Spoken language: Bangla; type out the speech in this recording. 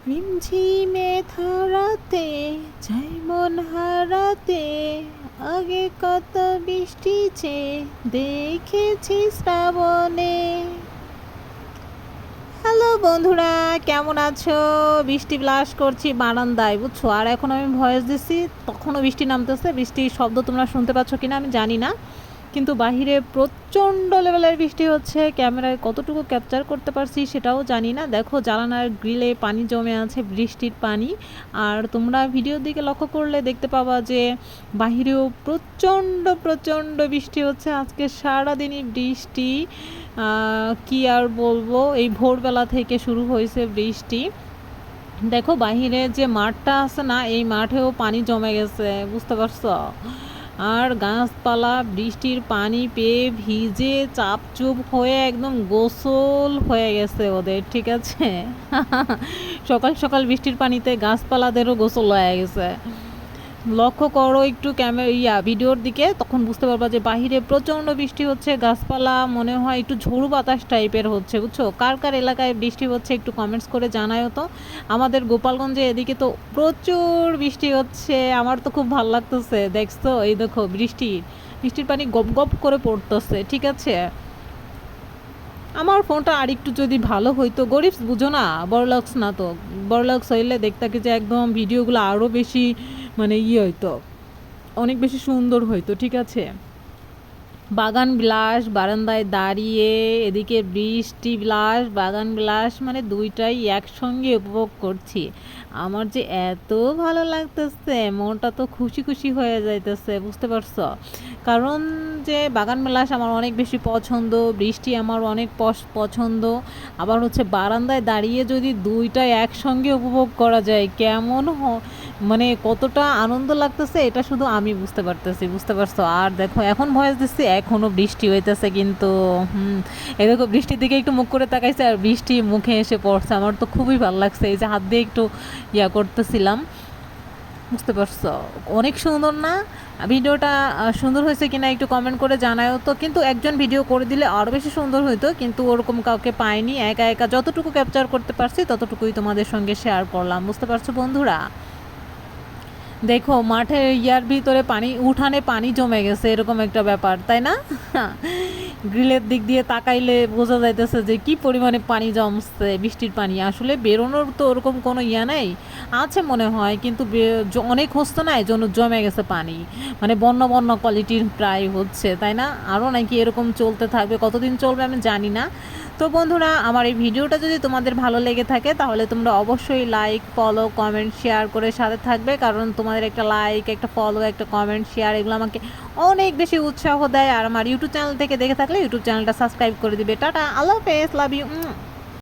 রিমঝিমে ধারাতে যাই মন হারাতে, আগে কত বৃষ্টি চেয়ে দেখেছি শ্রাবণে। হ্যালো বন্ধুরা, কেমন আছো? বৃষ্টি ব্লাশ করছি বারান্দায়, বুঝছো? আর এখন আমি ভয়েস দিচ্ছি, তখনও বৃষ্টি নামতেছে। বৃষ্টির শব্দ তোমরা শুনতে পাচ্ছ কিনা আমি জানি না, কিন্তু বাহিরে প্রচণ্ড লেভেলের বৃষ্টি হচ্ছে। ক্যামেরায় কতটুকু ক্যাপচার করতে পারছি সেটাও জানি না। দেখো জানালার গ্রিলে পানি জমে আছে, বৃষ্টির পানি। আর তোমরা ভিডিওর দিকে লক্ষ্য করলে দেখতে পাবা যে বাহিরেও প্রচণ্ড প্রচণ্ড বৃষ্টি হচ্ছে। আজকে সারাদিনই বৃষ্টি, কি আর বলবো, এই ভোরবেলা থেকে শুরু হয়েছে বৃষ্টি। দেখো বাহিরে যে মাঠটা আছে না, এই মাঠেও পানি জমে গেছে, বুঝতে পারছো? আর গাছপালা বৃষ্টির পানি পেয়ে ভিজে চাপচুপ হয়ে একদম গোসল হয়ে গেছে ওদের, ঠিক আছে? সকাল সকাল বৃষ্টির পানিতে গাছপালাদেরও গোসল হয়ে গেছে। লক্ষ্য করো একটু ভিডিওর দিকে, তখন বুঝতে পারবা যে বাহিরে প্রচণ্ড বৃষ্টি হচ্ছে। গাছপালা মনে হয় একটু ঝোড়ু বাতাস টাইপের হচ্ছে, বুঝছো? কার কার এলাকায় বৃষ্টি হচ্ছে একটু কমেন্টস করে জানায়ও তো। আমাদের গোপালগঞ্জে এদিকে তো প্রচুর বৃষ্টি হচ্ছে, আমার তো খুব ভালো লাগতেছে। দেখছো, এই দেখো বৃষ্টির পানি গপ গপ করে পড়তেছে, ঠিক আছে? আমার ফোনটা আরেকটু যদি ভালো হইতো, গরিবস বুঝো না, বড়লোকস না তো। বড়লোকস হইলে দেখতে কি যে একদম ভিডিওগুলো আরও বেশি মানে হইতো, অনেক বেশি সুন্দর হইতো, ঠিক আছে? বাগান বিলাস, বারান্দায় দাঁড়িয়ে এদিকে বৃষ্টি বিলাস, বাগান বিলাস, মানে দুইটাই একসঙ্গে উপভোগ করছি। আমার যে এত ভালো লাগতেছে, মনটা তো খুশি খুশি হয়ে যাইতেছে, বুঝতে পারছো? কারণ যে বাগান বিলাস আমার অনেক বেশি পছন্দ, বৃষ্টি আমার অনেক পছন্দ। আবার হচ্ছে বারান্দায় দাঁড়িয়ে যদি দুইটাই একসঙ্গে উপভোগ করা যায়, কেমন মানে কতটা আনন্দ লাগতেছে এটা শুধু আমি বুঝতে পারতেছি, বুঝতে পারছো? আর দেখো এখন ভয়েস দিচ্ছি, এখনও বৃষ্টি হইতেছে কিন্তু। এই দেখো বৃষ্টির দিকে একটু মুখ করে তাকাইছে আর বৃষ্টি মুখে এসে পড়ছে। আমার তো খুবই ভালো লাগছে, এই যে হাত দিয়ে একটু করতেছিলাম, বুঝতে পারছো? অনেক সুন্দর না ভিডিওটা? সুন্দর হয়েছে কিনা একটু কমেন্ট করে জানায়ও তো। কিন্তু একজন ভিডিও করে দিলে আরও বেশি সুন্দর হইতো, কিন্তু ওরকম কাউকে পাইনি। একা একা যতটুকু ক্যাপচার করতে পারছি ততটুকুই তোমাদের সঙ্গে শেয়ার করলাম, বুঝতে পারছো বন্ধুরা? দেখো মাঠে ভিতরে পানি, উঠানে পানি জমে গেছে, এরকম একটা ব্যাপার, তাই না? গ্রিলের দিক দিয়ে তাকাইলে বোঝা যাইতেছে যে কি পরিমাণে পানি জমছে, বৃষ্টির পানি। আসলে বেরোনোর তো ওরকম কোনো নেই, আছে মনে হয়, কিন্তু অনেক হচ্ছে না, এই জন্য জমে গেছে পানি। মানে বন্যা বন্যা কোয়ালিটির প্রায় হচ্ছে, তাই না? আরও নাকি এরকম চলতে থাকবে, কতদিন চলবে আমি জানি না। তো বন্ধুরা, আমার এই ভিডিওটা যদি তোমাদের ভালো লেগে থাকে তাহলে তোমরা অবশ্যই লাইক, ফলো, কমেন্ট, শেয়ার করে সাথে থাকবে। কারণ তোমাদের একটা লাইক, একটা ফলো, একটা কমেন্ট, শেয়ার এগুলো আমাকে অনেক বেশি উৎসাহ দেয়। আর আমার ইউটিউব চ্যানেল থেকে দেখে থাকলে ইউটিউব চ্যানেলটা সাবস্ক্রাইব করে দিবে। টাটা, আল্লাহ হাফেজ, লাভ ইউ।